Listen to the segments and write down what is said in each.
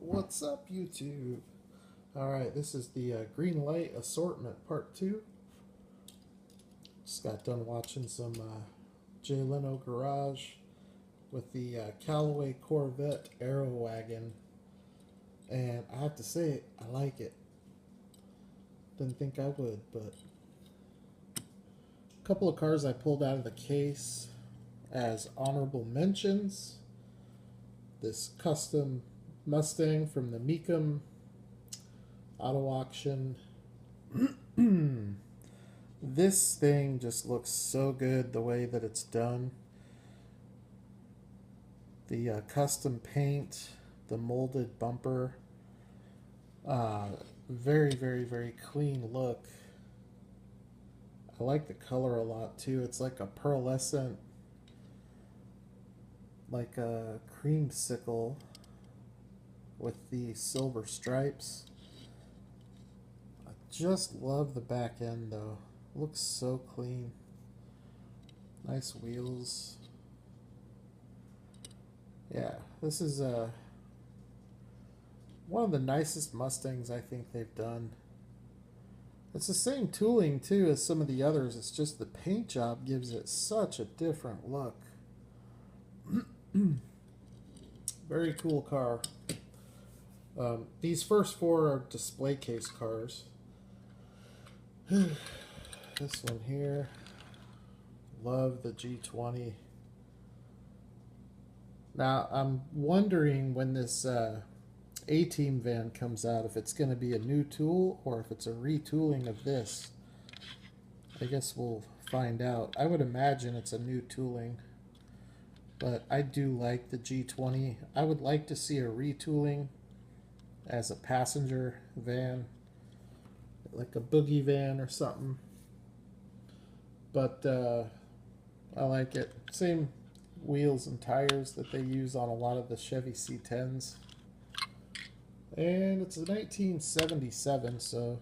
What's up, YouTube? Alright, this is the Greenlight Assortment Part 2. Just got done watching some Jay Leno Garage with the Callaway Corvette Aero Wagon. And I have to say, I like it. Didn't think I would, but a couple of cars I pulled out of the case as honorable mentions. This custom Mustang from the Mecum auto auction. This thing just looks so good the way that it's done. The custom paint, the molded bumper, very, very, very clean look. I like the color a lot too. It's like a pearlescent, like a creamsicle with the silver stripes. I just love the back end though. Looks so clean. Nice wheels. Yeah, this is one of the nicest Mustangs I think they've done. It's the same tooling too as some of the others. It's just the paint job gives it such a different look. Very cool car. These first four are display case cars. This one here, love the G20. Now I'm wondering when this A-Team van comes out if it's going to be a new tool or if it's a retooling of this. I guess we'll find out. I would imagine it's a new tooling, but I do like the G20. I would like to see a retooling as a passenger van, like a boogie van or something. But I like it. Same wheels and tires that they use on a lot of the Chevy C10s. And it's a 1977, so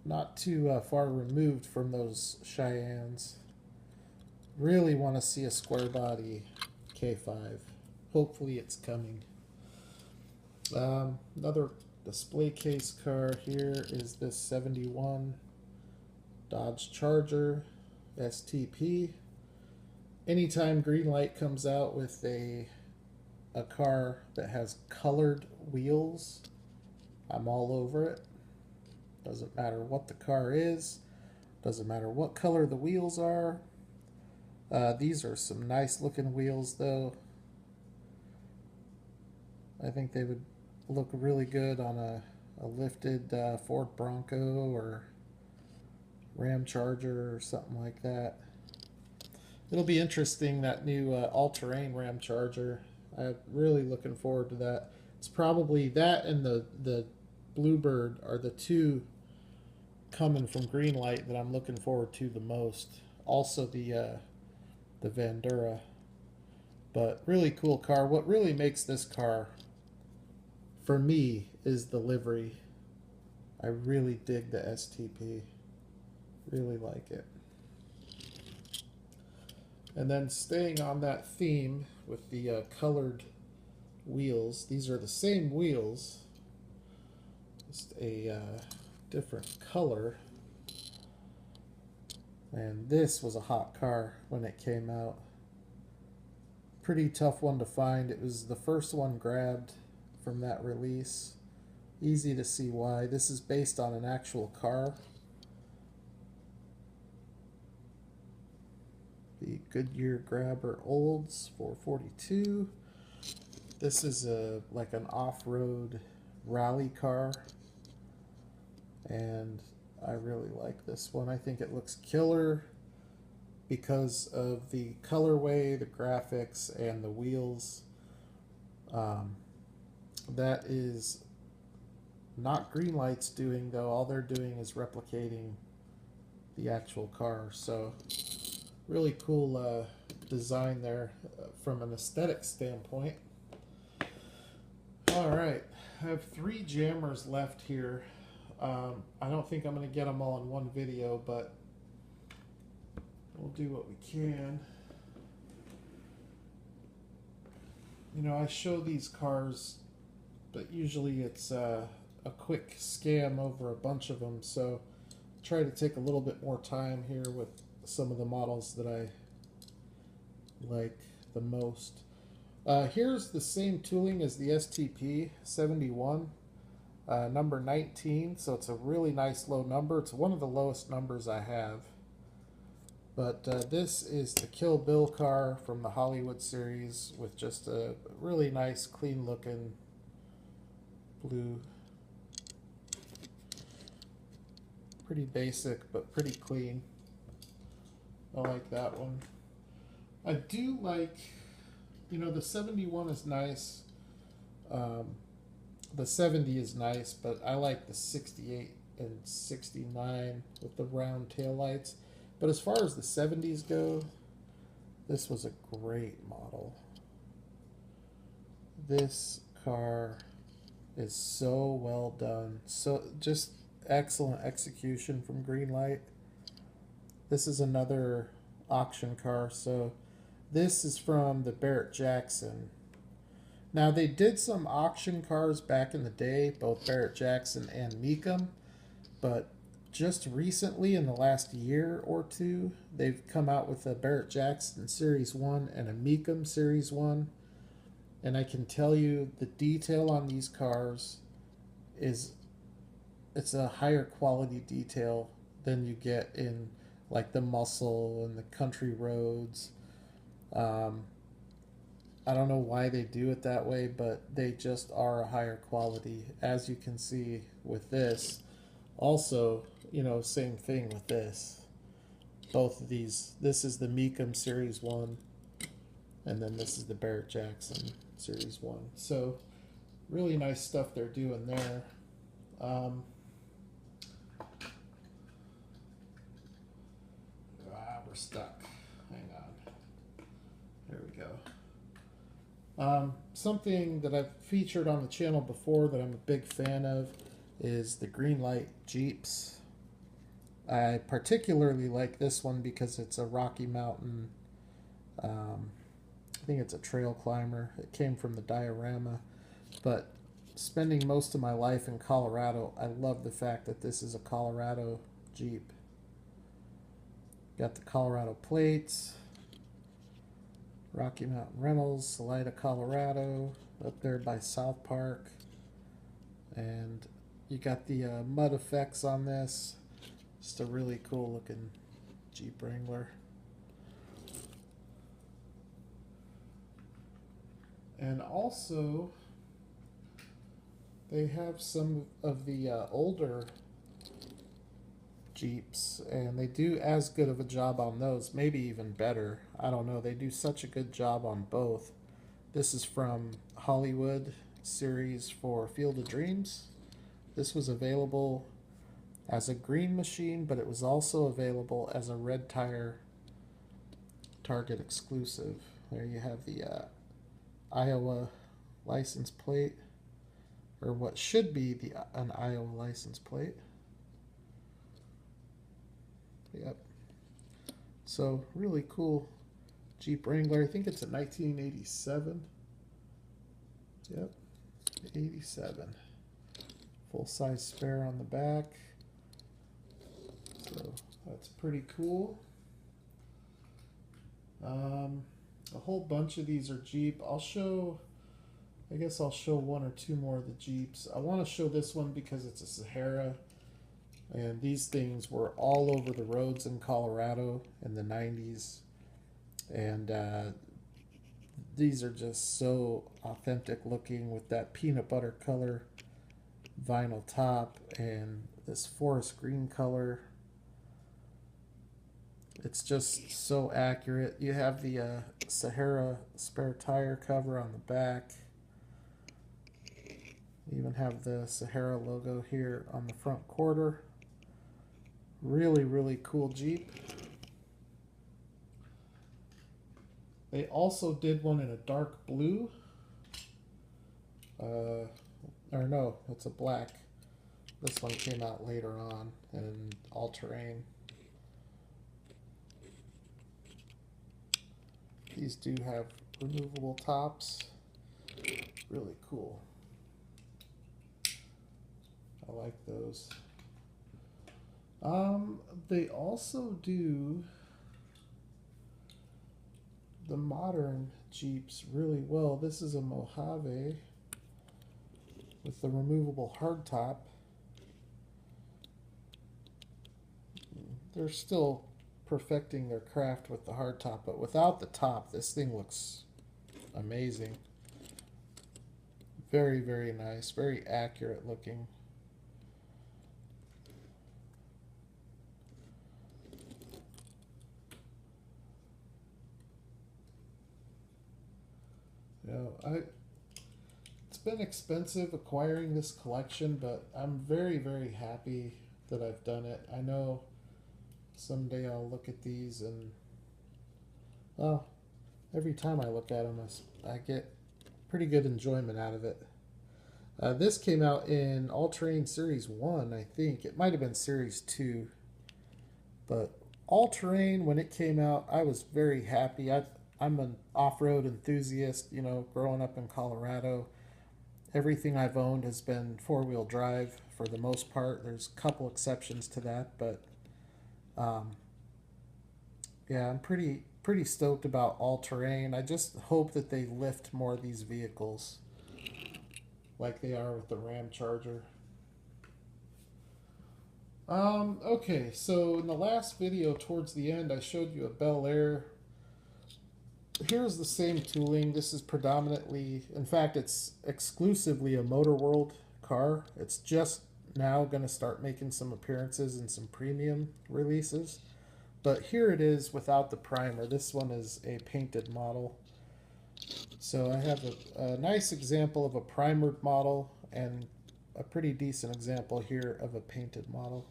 not too far removed from those Cheyennes. Really want to see a square body K5. Hopefully it's coming. Another display case car here is this 71 Dodge Charger STP. Anytime Greenlight comes out with a car that has colored wheels, I'm all over it. Doesn't matter what the car is, doesn't matter what color the wheels are. These are some nice looking wheels though. I think they would look really good on a lifted Ford Bronco or Ram Charger or something like that. It'll be interesting, that new all-terrain Ram Charger. I'm really looking forward to that. It's probably that and the Bluebird are the two coming from Greenlight that I'm looking forward to the most. Also the Vandura. But really cool car. What really makes this car for me is the livery. I really dig the STP. Really like it. And then staying on that theme with the colored wheels. These are the same wheels, just a different color. And this was a hot car when it came out. Pretty tough one to find. It was the first one grabbed from that release. Easy to see why. This is based on an actual car. The Goodyear Grabber Olds 442. This is like an off-road rally car, and I really like this one. I think it looks killer because of the colorway, the graphics, and the wheels. That is not Greenlight's doing though. All they're doing is replicating the actual car. So really cool design there from an aesthetic standpoint. Alright, I have 3 jammers left here. I don't think I'm going to get them all in one video, but we'll do what we can. You know, I show these cars but usually it's a quick scan over a bunch of them. So try to take a little bit more time here with some of the models that I like the most. Here's the same tooling as the STP 71, number 19, so it's a really nice low number. It's one of the lowest numbers I have. But this is the Kill Bill car from the Hollywood series with just a really nice, clean looking blue. Pretty basic, but pretty clean. I like that one. I do like, you know, the 71 is nice. The 70 is nice, but I like the 68 and 69 with the round taillights. But as far as the 70s go, this was a great model. This car is so well done. So just excellent execution from Greenlight. This is another auction car. So this is from the Barrett-Jackson. Now they did some auction cars back in the day, both Barrett-Jackson and Mecum, but just recently, in the last year or two, they've come out with a Barrett-Jackson Series 1 and a Mecum Series 1. And I can tell you the detail on these cars it's a higher quality detail than you get in like the muscle and the country roads. I don't know why they do it that way, but they just are a higher quality, as you can see with this. Also, you know, same thing with this. Both of these, this is the Mecum Series 1, and then this is the Barrett-Jackson Series 1. So, really nice stuff they're doing there. We're stuck. Hang on. There we go. Something that I've featured on the channel before that I'm a big fan of is the Greenlight Jeeps. I particularly like this one because it's a Rocky Mountain, I think it's a trail climber. It came from the diorama, but spending most of my life in Colorado, I love the fact that this is a Colorado Jeep. Got the Colorado plates, Rocky Mountain Rentals, Salida, Colorado, up there by South Park, and you got the mud effects on this. Just a really cool looking Jeep Wrangler. And also, they have some of the older Jeeps, and they do as good of a job on those, maybe even better. I don't know. They do such a good job on both. This is from Hollywood series for Field of Dreams. This was available as a green machine, but it was also available as a red tire Target exclusive. There you have the Iowa license plate, or what should be an Iowa license plate. Yep. So really cool Jeep Wrangler. I think it's a 1987. Yep, 87. Full-size spare on the back. So that's pretty cool. A whole bunch of these are Jeep. I guess I'll show one or two more of the Jeeps. I want to show this one because it's a Sahara. And these things were all over the roads in Colorado in the 90s. And these are just so authentic looking with that peanut butter color vinyl top and this forest green color. It's just so accurate. You have the Sahara spare tire cover on the back. You even have the Sahara logo here on the front quarter. Really, really cool Jeep. They also did one in a dark blue. Or no, it's a black. This one came out later on in all-terrain. These do have removable tops. Really cool. like those. They also do the modern Jeeps really well. This is a Mojave with the removable hardtop. They're still perfecting their craft with the hardtop, but without the top, this thing looks amazing. Very, very nice, very accurate looking. It's been expensive acquiring this collection, but I'm very, very happy that I've done it. I know someday I'll look at these and, well, every time I look at them, I get pretty good enjoyment out of it. This came out in All Terrain Series 1, I think. It might have been Series 2. But All Terrain, when it came out, I was very happy. I'm an off-road enthusiast, you know, growing up in Colorado. Everything I've owned has been four-wheel drive for the most part. There's a couple exceptions to that, but yeah, I'm pretty stoked about All Terrain. I just hope that they lift more of these vehicles like they are with the Ram Charger. Okay, so in the last video towards the end, I showed you a Bel Air. Here's the same tooling. This is predominantly, in fact, it's exclusively a Motor World car. It's just now going to start making some appearances in some premium releases. But here it is without the primer. This one is a painted model. So I have a nice example of a primered model and a pretty decent example here of a painted model.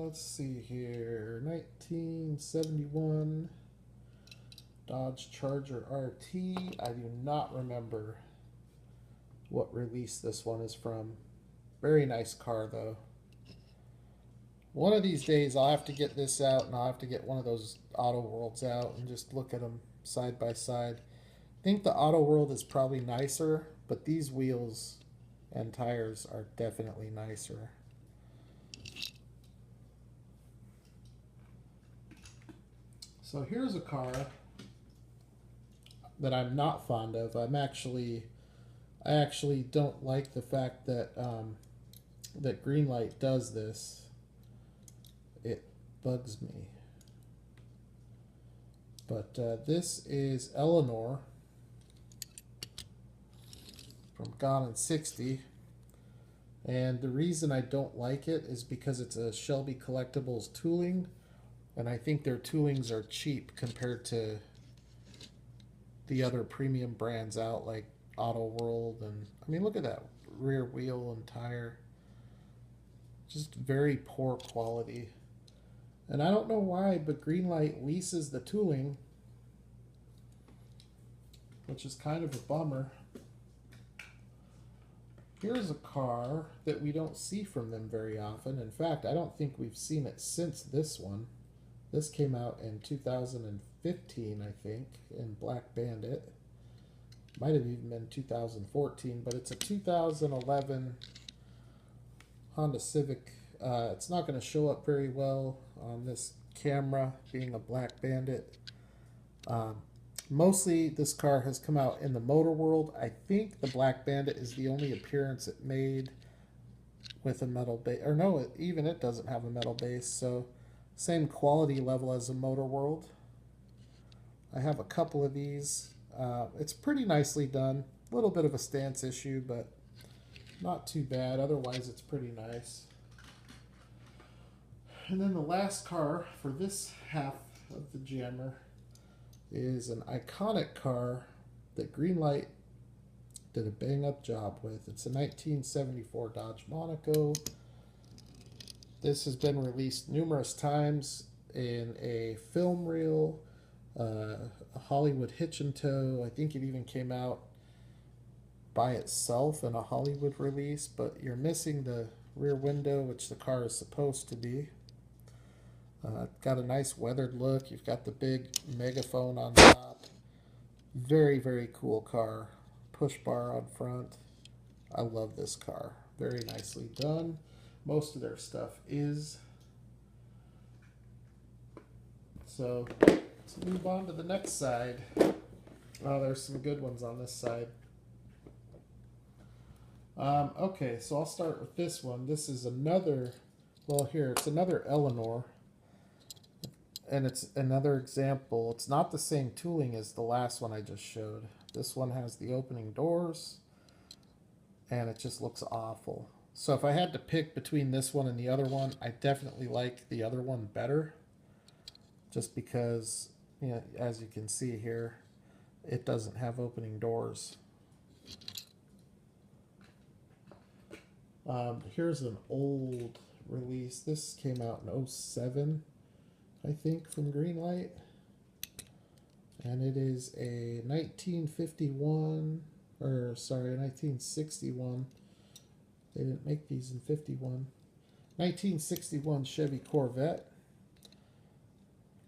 Let's see here, 1971 Dodge Charger RT. I do not remember what release this one is from. Very nice car though. One of these days I'll have to get this out and I'll have to get one of those Auto Worlds out and just look at them side by side. I think the Auto World is probably nicer, but these wheels and tires are definitely nicer. So here's a car that I'm not fond of. I actually don't like the fact that that Greenlight does this. It bugs me. But this is Eleanor from Gone in 60. And the reason I don't like it is because it's a Shelby Collectibles tooling. And I think their toolings are cheap compared to the other premium brands out like Auto World. And I mean, look at that rear wheel and tire. Just very poor quality. And I don't know why, but Greenlight leases the tooling, which is kind of a bummer. Here's a car that we don't see from them very often. In fact, I don't think we've seen it since this one. This came out in 2015, I think, in Black Bandit. Might have even been 2014, but it's a 2011 Honda Civic. It's not going to show up very well on this camera, being a Black Bandit. Mostly this car has come out in the Motor World. I think the Black Bandit is the only appearance it made with a metal base. Or no, even it doesn't have a metal base, so same quality level as a Motor World. I have a couple of these. It's pretty nicely done. A little bit of a stance issue, but not too bad. Otherwise, it's pretty nice. And then the last car for this half of the Jammer is an iconic car that Greenlight did a bang-up job with. It's a 1974 Dodge Monaco. This has been released numerous times in a film reel, a Hollywood hitch and tow. I think it even came out by itself in a Hollywood release, but you're missing the rear window, which the car is supposed to be. Got a nice weathered look. You've got the big megaphone on top. Very, very cool car. Push bar on front. I love this car. Very nicely done. Most of their stuff is. So let's move on to the next side. Oh, there's some good ones on this side. Okay, so I'll start with this one. This is another, well, here, it's another Eleanor. And it's another example. It's not the same tooling as the last one I just showed. This one has the opening doors, and it just looks awful. So if I had to pick between this one and the other one, I definitely like the other one better. Just because, you know, as you can see here, it doesn't have opening doors. Here's an old release. This came out in 07, I think, from Greenlight. And it is a 1951, or sorry, 1961. They didn't make these in 51. 1961 Chevy Corvette.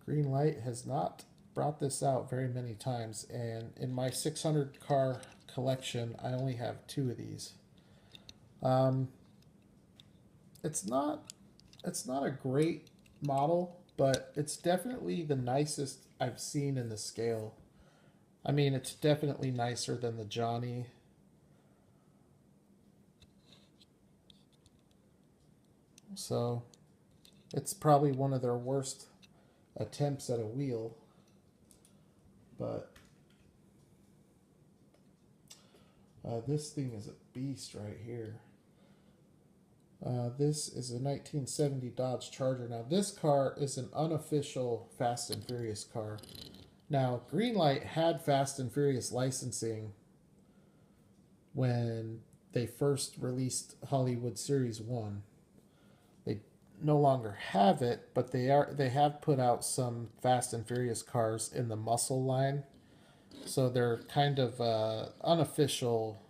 Greenlight has not brought this out very many times, and in my 600 car collection, I only have 2 of these. It's not a great model, but it's definitely the nicest I've seen in the scale. I mean, it's definitely nicer than the Johnny. So it's probably one of their worst attempts at a wheel, but this thing is a beast right here. This is a 1970 Dodge Charger. Now this car is an unofficial Fast and Furious car. Now Greenlight had Fast and Furious licensing when they first released Hollywood Series 1. They no longer have it, but they have put out some Fast and Furious cars in the muscle line. So they're kind of unofficial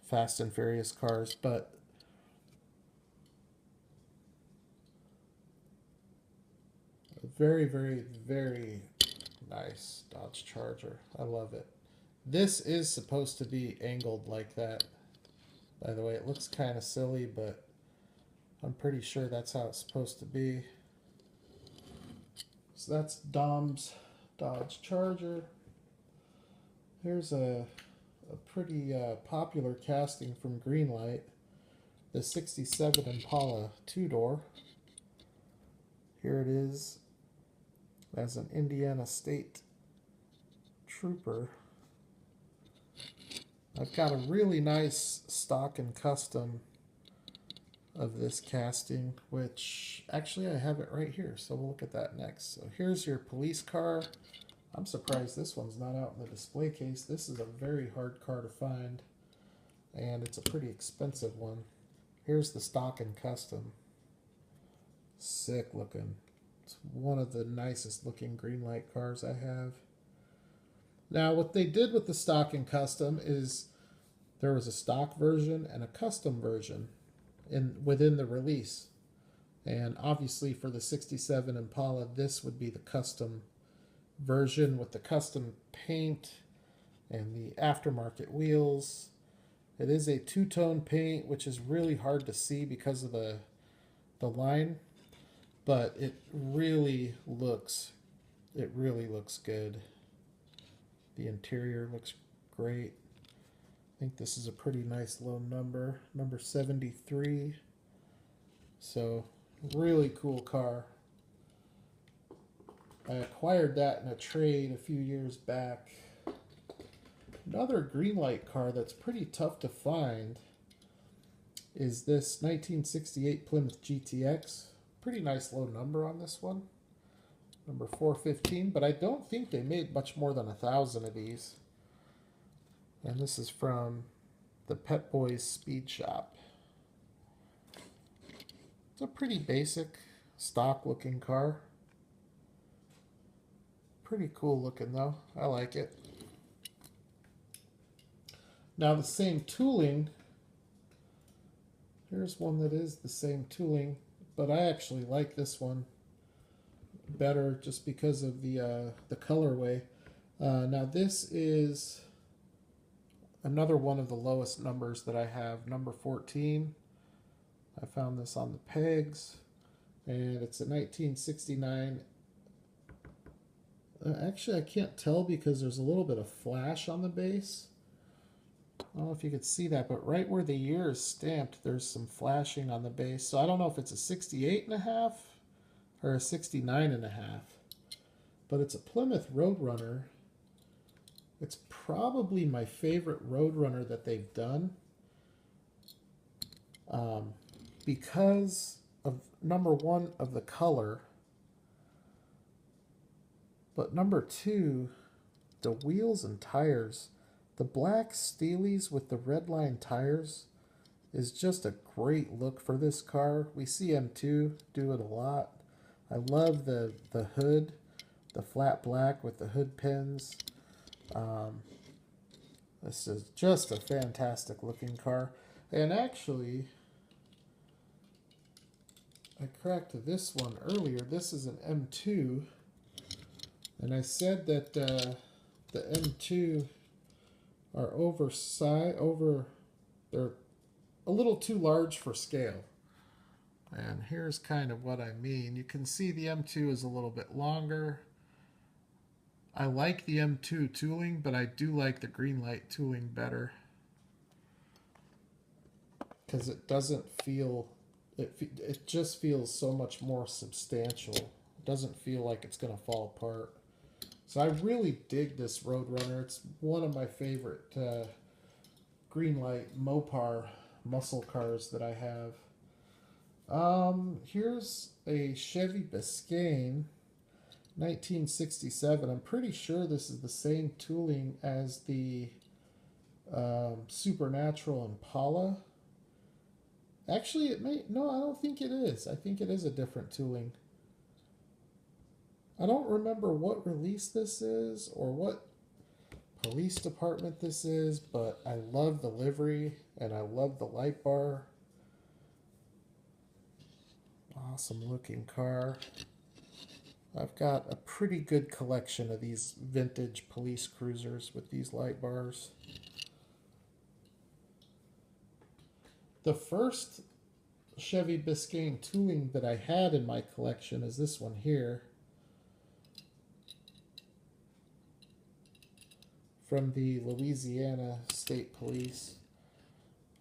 Fast and Furious cars, but very, very, very nice Dodge Charger. I love it. This is supposed to be angled like that. By the way, it looks kind of silly, but I'm pretty sure that's how it's supposed to be. So that's Dom's Dodge Charger. Here's a pretty popular casting from Greenlight. The 67 Impala 2-door. Here it is as an Indiana State Trooper. I've got a really nice stock and custom of this casting, which actually I have it right here, so we'll look at that next. So here's your police car. I'm surprised this one's not out in the display case. This is a very hard car to find, and it's a pretty expensive one. Here's the stock and custom. Sick looking. It's one of the nicest looking Greenlight cars I have. Now, what they did with the stock and custom is there was a stock version and a custom version within the release. And obviously for the 67 Impala, this would be the custom version with the custom paint and the aftermarket wheels. It is a two-tone paint, which is really hard to see because of the line, but it really looks good. The interior looks great. I think this is a pretty nice low number, number 73. So really cool car. I acquired that in a trade a few years back. Another Greenlight car that's pretty tough to find is this 1968 Plymouth GTX. Pretty nice low number on this one, number 415, but I don't think they made much more than 1,000 of these. And this is from the Pet Boys Speed Shop. It's a pretty basic, stock looking car. Pretty cool looking though. I like it. Now the same tooling. Here's one that is the same tooling, but I actually like this one better just because of the colorway. Now this is another one of the lowest numbers that I have, number 14. I found this on the pegs, and it's a 1969. Actually, I can't tell because there's a little bit of flash on the base. I don't know if you could see that, but right where the year is stamped, there's some flashing on the base. So I don't know if it's a 68.5 or a 69.5, but it's a Plymouth Roadrunner. It's probably my favorite Roadrunner that they've done, because of number one, of the color, but number two, the wheels and tires. The black Steelies with the red line tires is just a great look for this car. We see M2 do it a lot. I love the hood, the flat black with the hood pins. This is just a fantastic looking car. And actually, I cracked this one earlier. This is an M2. And I said that the M2 are they're a little too large for scale. And here's kind of what I mean. You can see the M2 is a little bit longer. I like the M2 tooling, but I do like the Greenlight tooling better, because it doesn't feel, it just feels so much more substantial. It doesn't feel like it's going to fall apart. So I really dig this Roadrunner. It's one of my favorite Greenlight Mopar muscle cars that I have. Here's a Chevy Biscayne, 1967. I'm pretty sure this is the same tooling as the Supernatural Impala. Actually, it may, no, I don't think it is. I think it is a different tooling. I don't remember what release this is or what police department this is, but I love the livery and I love the light bar. Awesome looking car. I've got a pretty good collection of these vintage police cruisers with these light bars. The first Chevy Biscayne tooling that I had in my collection is this one here, from the Louisiana State Police.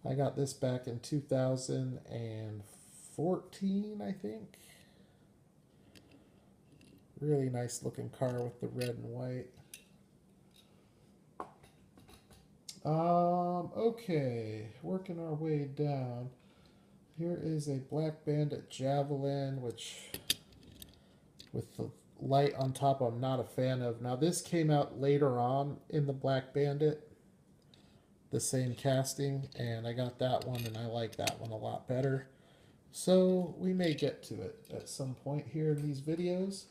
I got this back in 2014, I think. Really nice looking car with the red and white. Okay, working our way down. Here is a Black Bandit Javelin, which with the light on top I'm not a fan of. Now this came out later on in the Black Bandit, the same casting, and I got that one and I like that one a lot better. So we may get to it at some point here in these videos.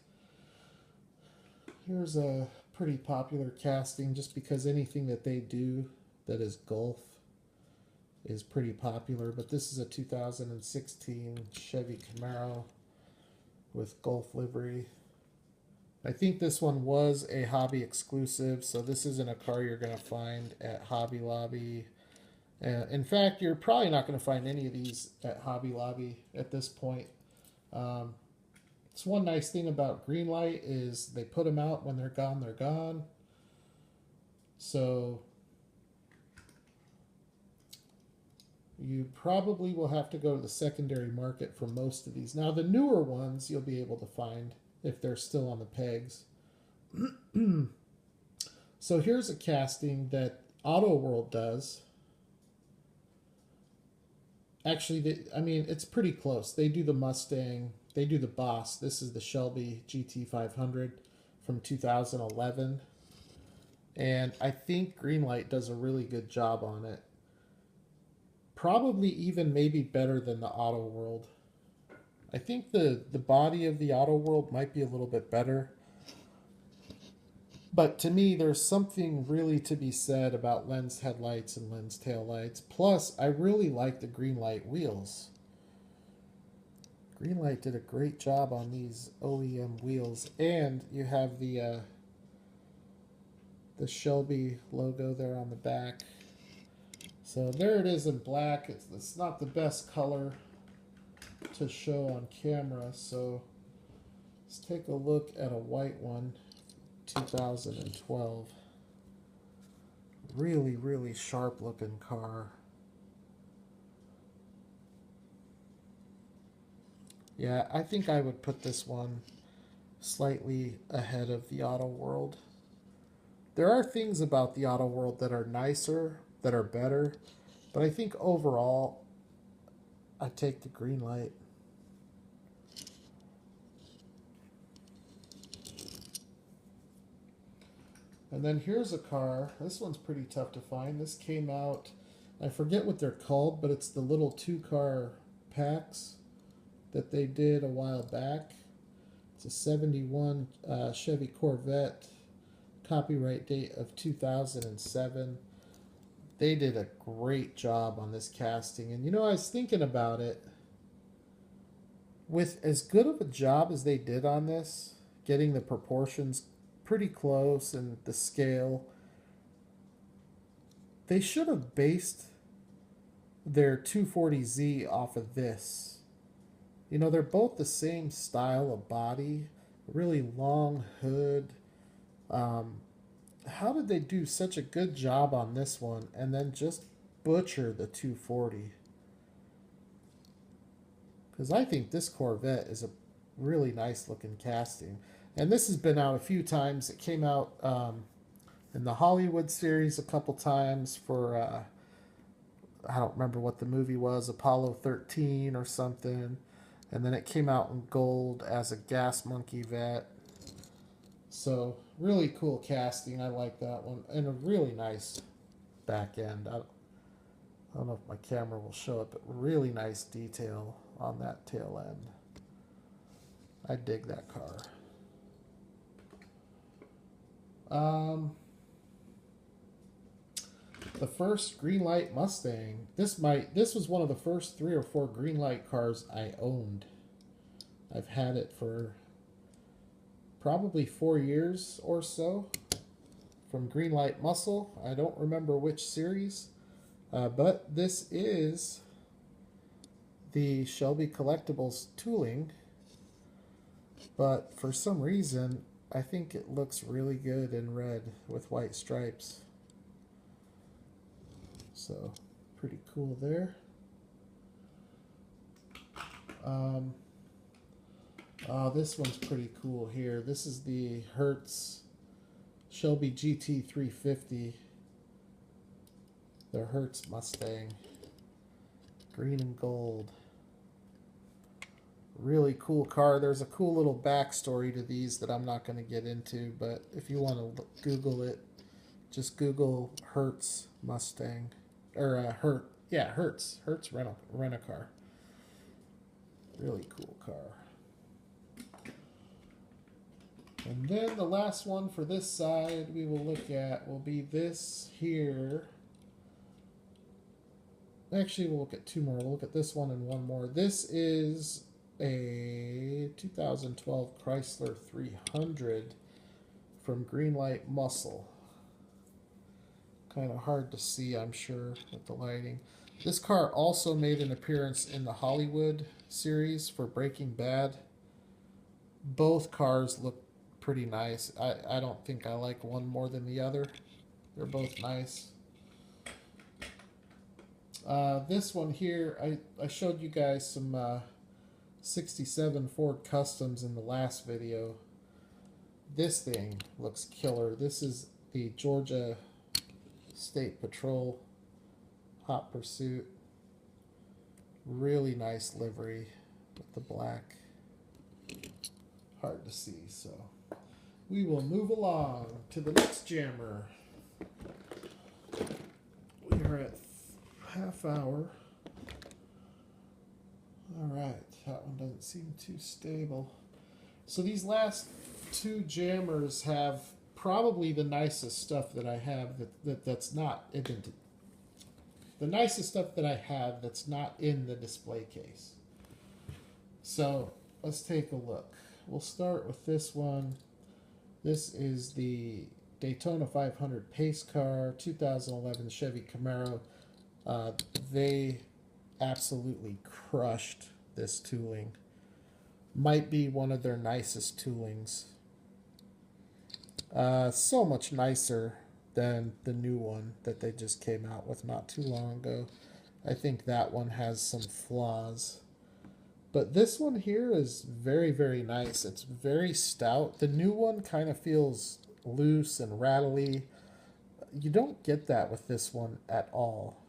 Here's a pretty popular casting, just because anything that they do that is Gulf is pretty popular, but this is a 2016 Chevy Camaro with Gulf livery. I think this one was a hobby exclusive, so this isn't a car you're going to find at Hobby Lobby. In fact, you're probably not going to find any of these at Hobby Lobby at this point. It's one nice thing about Greenlight is they put them out when they're gone, they're gone. So you probably will have to go to the secondary market for most of these. Now, the newer ones you'll be able to find if they're still on the pegs. So here's a casting that Auto World does. Actually, I mean, it's pretty close. They do the Mustang. They do the Boss. This is the Shelby GT500 from 2011. And I think Greenlight does a really good job on it. Probably even maybe better than the Auto World. I think the body of the Auto World might be a little bit better. But to me, there's something really to be said about lens headlights and lens taillights. Plus, I really like the Greenlight wheels. Greenlight did a great job on these OEM wheels. And you have the the Shelby logo there on the back. So there it is in black. It's not the best color to show on camera, so let's take a look at a white one, 2012. Really, really sharp looking car. Yeah, I think I would put this one slightly ahead of the Auto World. There are things about the Auto World that are nicer, that are better, but I think overall, I take the Greenlight. And then here's a car. This one's pretty tough to find. This came out, I forget what they're called, but it's the little 2-car packs that they did a while back. It's a 71 Chevy Corvette, copyright date of 2007. They did a great job on this casting. And you know, I was thinking about it. With as good of a job as they did on this, getting the proportions pretty close and the scale, they should have based their 240Z off of this. You know, they're both the same style of body, really long hood. How did they do such a good job on this one and then just butcher the 240? Because I think this Corvette is a really nice looking casting. And this has been out a few times. It came out in the Hollywood series a couple times for, I don't remember what the movie was, Apollo 13 or something. And then it came out in gold as a Gas Monkey vet. So, really cool casting. I like that one. And a really nice back end. I don't know if my camera will show it, but really nice detail on that tail end. I dig that car. The first Greenlight Mustang. This was one of the first 3 or 4 Greenlight cars I owned. I've had it for probably 4 years or so. From Greenlight Muscle. I don't remember which series. But this is the Shelby Collectibles tooling. But for some reason, I think it looks really good in red with white stripes. So, pretty cool there. This one's pretty cool here. This is the Hertz Shelby GT350. The Hertz Mustang. Green and gold. Really cool car. There's a cool little backstory to these that I'm not going to get into, but if you want to Google it, just Google Hertz Mustang. Or Hertz rent-a-car. Really cool car. And then the last one for this side we will look at will be this here. Actually, we'll look at 2 more. We'll look at this one and 1 more. This is a 2012 Chrysler 300 from Greenlight Muscle. Kind of hard to see, I'm sure, with the lighting. This car also made an appearance in the Hollywood series for Breaking Bad. Both cars look pretty nice. I don't think I like one more than the other. They're both nice. This one here, I showed you guys some 67 Ford Customs in the last video. This thing looks killer. This is the Georgia State Patrol Hot Pursuit. Really nice livery with the black. Hard to see, so we will move along to the next jammer. We are at half hour. Alright, that one doesn't seem too stable. So these last 2 jammers have probably the nicest stuff that I have that's not indented. The nicest stuff that I have that's not in the display case. So let's take a look. We'll start with this one. This is the Daytona 500 pace car, 2011 Chevy Camaro. They absolutely crushed this tooling. Might be one of their nicest toolings. So much nicer than the new one that they just came out with not too long ago. I think that one has some flaws. But this one here is very, very nice. It's very stout. The new one kind of feels loose and rattly. You don't get that with this one at all.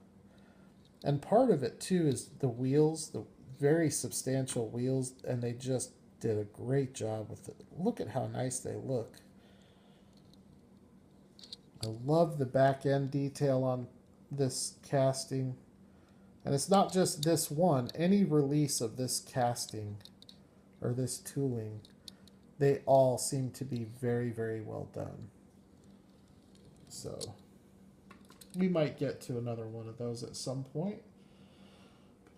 And part of it too is the wheels, the very substantial wheels, and they just did a great job with it. Look at how nice they look. I love the back end detail on this casting. And it's not just this one. Any release of this casting or this tooling, they all seem to be very, very well done. So we might get to another one of those at some point.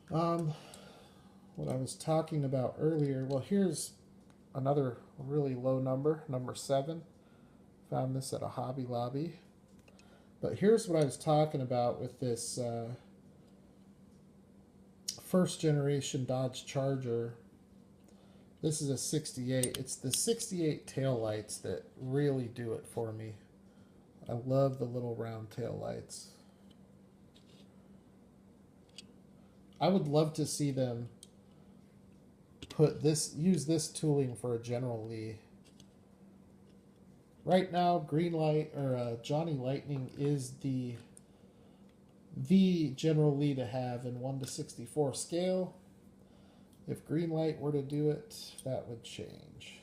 What I was talking about earlier, well, here's another really low number, number 7. Found this at a Hobby Lobby. But here's what I was talking about with this first generation Dodge Charger. This is a 68. It's the 68 taillights that really do it for me. I love the little round taillights. I would love to see them use this tooling for a General Lee. Right now, Greenlight or Johnny Lightning is the General Lee to have in 1:64 scale. If Greenlight were to do it, that would change.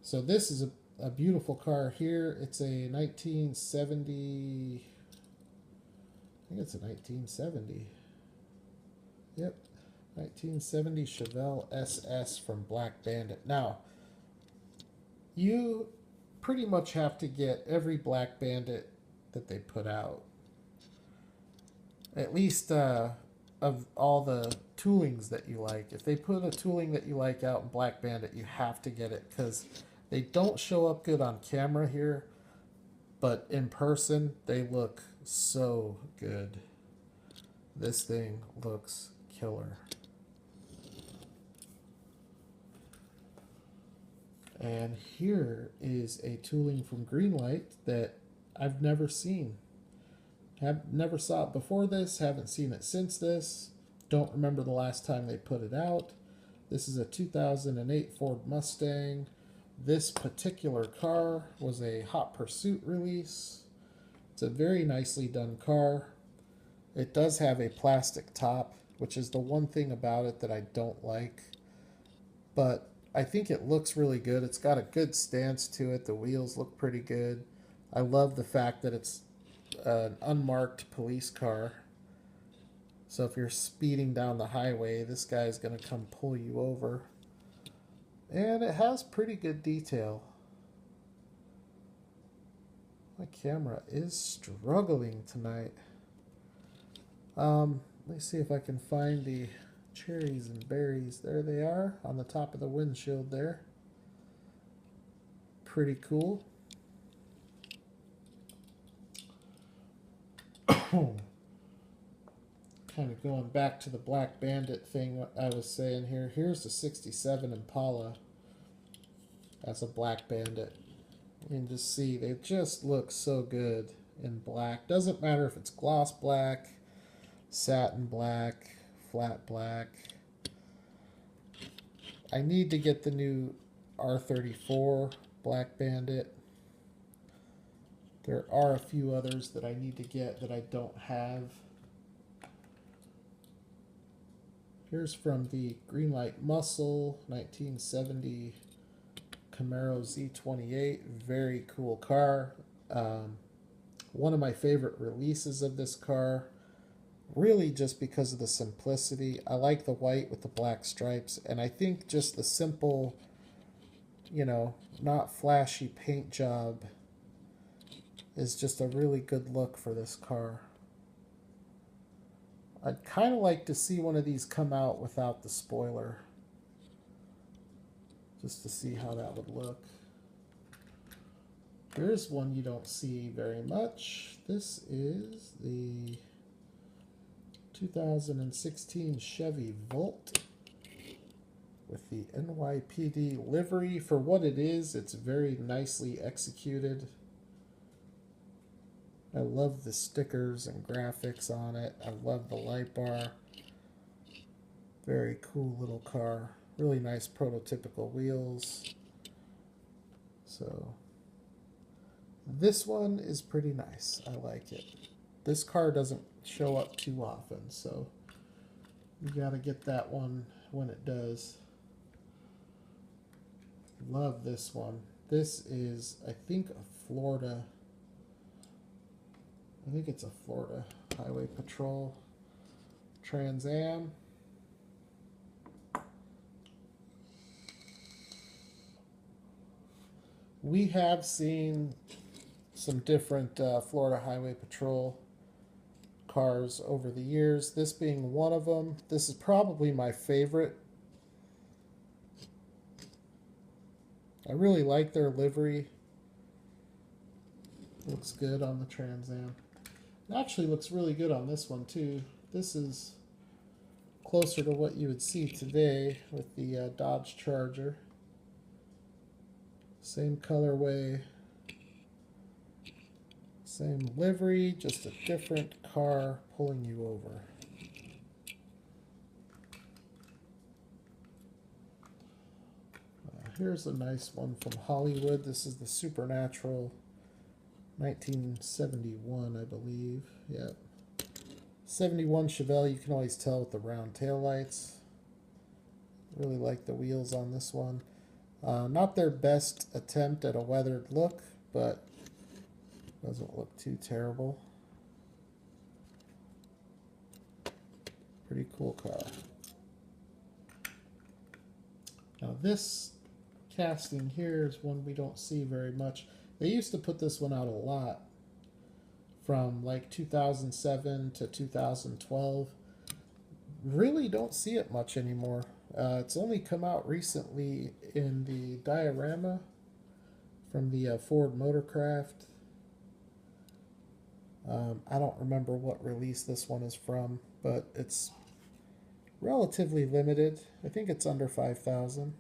So this is a beautiful car here. It's a 1970. I think it's a 1970. Yep, 1970 Chevelle SS from Black Bandit. Now, you pretty much have to get every Black Bandit that they put out. At least of all the toolings that you like. If they put a tooling that you like out in Black Bandit, you have to get it because they don't show up good on camera here, but in person, they look so good. This thing looks killer. And here is a tooling from Greenlight that I've never seen. Never saw it before this, haven't seen it since this. Don't remember the last time they put it out. This is a 2008 Ford Mustang. This particular car was a Hot Pursuit release. It's a very nicely done car. It does have a plastic top, which is the one thing about it that I don't like. But I think it looks really good. It's got a good stance to it. The wheels look pretty good. I love the fact that it's an unmarked police car. So if you're speeding down the highway, this guy's going to come pull you over. And it has pretty good detail. My camera is struggling tonight. Let's see if I can find the cherries and berries. There they are on the top of the windshield there. Pretty cool. Kind of going back to the Black Bandit thing I was saying here. Here's the 67 Impala. That's a Black Bandit. You can just see they just look so good in black. Doesn't matter if it's gloss black, satin black, flat black. I need to get the new R34 Black Bandit. There are a few others that I need to get that I don't have. Here's from the Greenlight Muscle 1970 Camaro Z28. Very cool car. One of my favorite releases of this car. Really just because of the simplicity. I like the white with the black stripes. And I think just the simple, you know, not flashy paint job is just a really good look for this car. I'd kind of like to see one of these come out without the spoiler. Just to see how that would look. Here's one you don't see very much. This is the 2016 Chevy Volt with the NYPD livery. For what it is, it's very nicely executed. I love the stickers and graphics on it. I love the light bar. Very cool little car. Really nice prototypical wheels. So this one is pretty nice. I like it. This car doesn't show up too often, so you gotta get that one when it does. Love this one. This is, I think, a Florida. I think it's a Florida Highway Patrol Trans Am. We have seen some different Florida Highway Patrol cars over the years, this being one of them. This is probably my favorite. I really like their livery. Looks good on the Trans Am. It actually looks really good on this one too. This is closer to what you would see today with the Dodge Charger. Same colorway, same livery, just a different car pulling you over. Here's a nice one from Hollywood. This is the Supernatural 1971, I believe. Yep. 71 Chevelle, you can always tell with the round tail lights. Really like the wheels on this one. Not their best attempt at a weathered look, but doesn't look too terrible. Pretty cool car. Now this casting here is one we don't see very much. They used to put this one out a lot from like 2007 to 2012. Really don't see it much anymore. It's only come out recently in the diorama from the Ford Motorcraft. I don't remember what release this one is from, but it's relatively limited. I think it's under 5,000.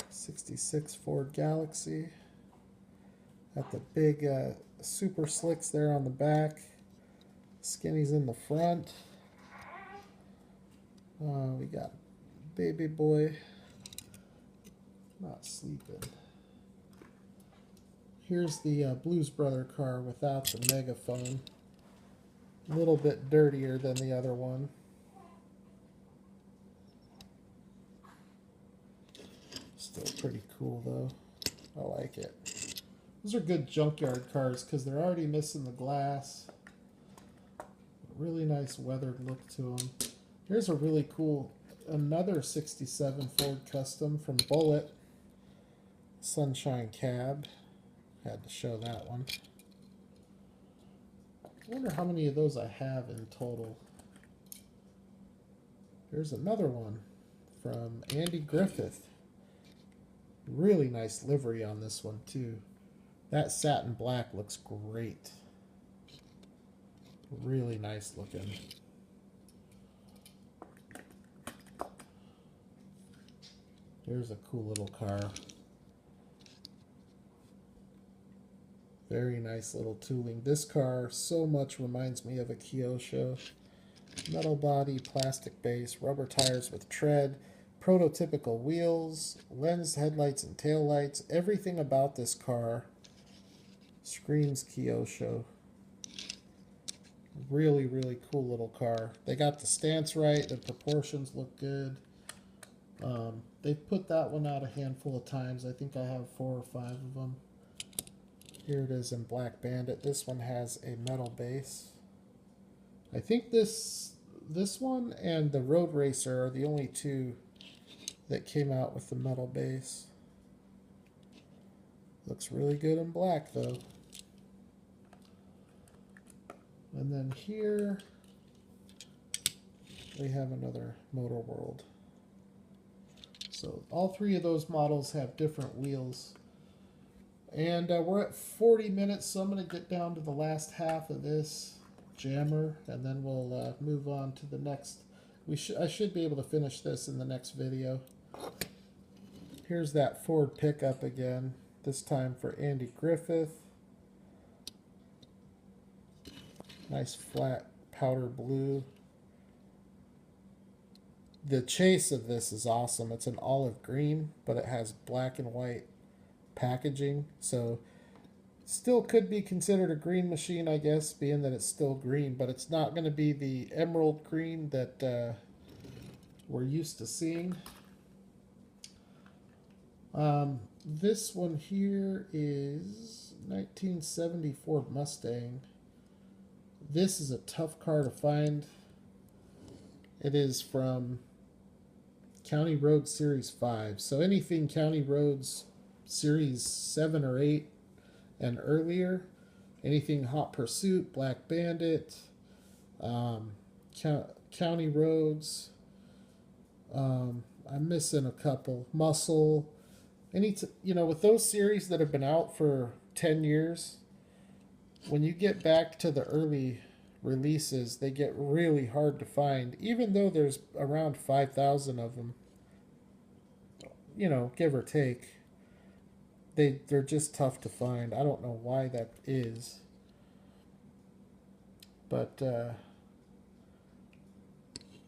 66 Ford Galaxy. Got the big super slicks there on the back. Skinnies in the front. We got baby boy not sleeping. Here's the Blues Brother car without the megaphone. A little bit dirtier than the other one. Still pretty cool though. I like it. Those are good junkyard cars because they're already missing the glass. Really nice weathered look to them. Here's a really cool, another 67 Ford Custom from Bullitt. Sunshine Cab. Had to show that one. I wonder how many of those I have in total. Here's another one from Andy Griffith. Really nice livery on this one too. That satin black looks great. Really nice looking. Here's a cool little car. Very nice little tooling. This car so much reminds me of a Kyosho. Metal body, plastic base, rubber tires with tread, prototypical wheels, lens headlights and taillights. Everything about this car screams Kyosho. Really, really cool little car. They got the stance right. The proportions look good. They've put that one out a handful of times. I think I have 4 or 5 of them. Here it is in Black Bandit. This one has a metal base. I think this one and the Road Racer are the only two that came out with the metal base. Looks really good in black though. And then here we have another Motor World. So all 3 of those models have different wheels. And we're at 40 minutes, so I'm going to get down to the last half of this jammer, and then we'll move on to the next. I should be able to finish this in the next video. Here's that Ford pickup again, this time for Andy Griffith. Nice flat powder blue. The chase of this is awesome. It's an olive green, but it has black and white packaging, so still could be considered a green machine, I guess, being that it's still green, but it's not going to be the emerald green that we're used to seeing. This one here is 1974 Mustang. This is a tough car to find. It is from County Road Series 5. So anything County Roads Series 7 or 8 and earlier, anything Hot Pursuit, Black Bandit, County Roads, I'm missing a couple, Muscle, with those series that have been out for 10 years, when you get back to the early releases, they get really hard to find, even though there's around 5,000 of them, give or take. They're just tough to find. I don't know why that is. But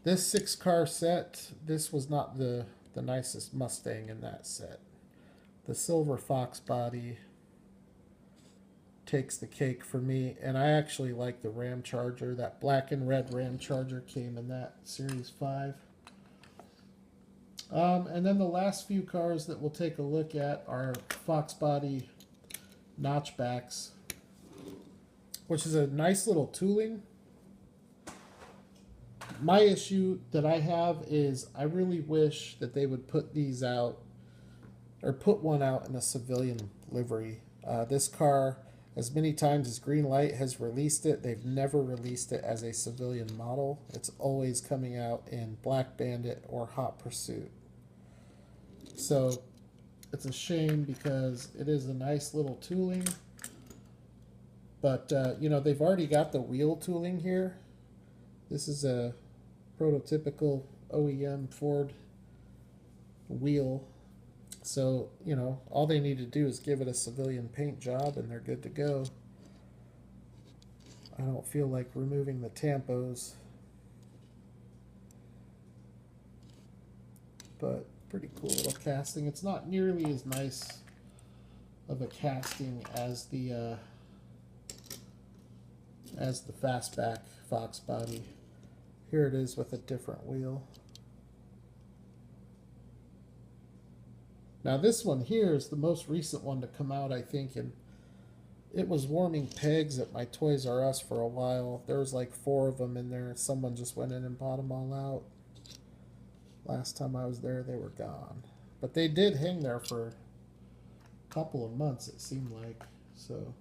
this 6-car set, this was not the nicest Mustang in that set. The silver Fox body takes the cake for me, and I actually like the Ram Charger. That black and red Ram Charger came in that Series 5. And then the last few cars that we'll take a look at are Fox body notchbacks, which is a nice little tooling. My issue that I have is I really wish that they would put these out, or put one out in a civilian livery. This car, as many times as Greenlight has released it, they've never released it as a civilian model. It's always coming out in Black Bandit or Hot Pursuit. So it's a shame because it is a nice little tooling. But, they've already got the wheel tooling here. This is a prototypical OEM Ford wheel. So, all they need to do is give it a civilian paint job and they're good to go. I don't feel like removing the tampos. But pretty cool little casting. It's not nearly as nice of a casting as the fastback Fox body. Here it is with a different wheel. Now this one here is the most recent one to come out, I think, and it was warming pegs at my Toys R Us for a while. There was like 4 of them in there. Someone just went in and bought them all out. Last time I was there, they were gone. But they did hang there for a couple of months, it seemed like. So,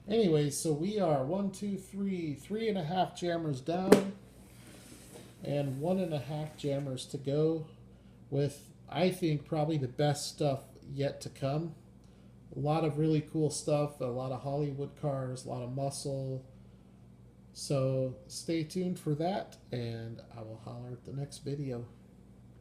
anyway, so we are 3.5 jammers down, and 1.5 jammers to go, with, I think, probably the best stuff yet to come. A lot of really cool stuff, a lot of Hollywood cars, a lot of muscle. So stay tuned for that, and I will holler at the next video.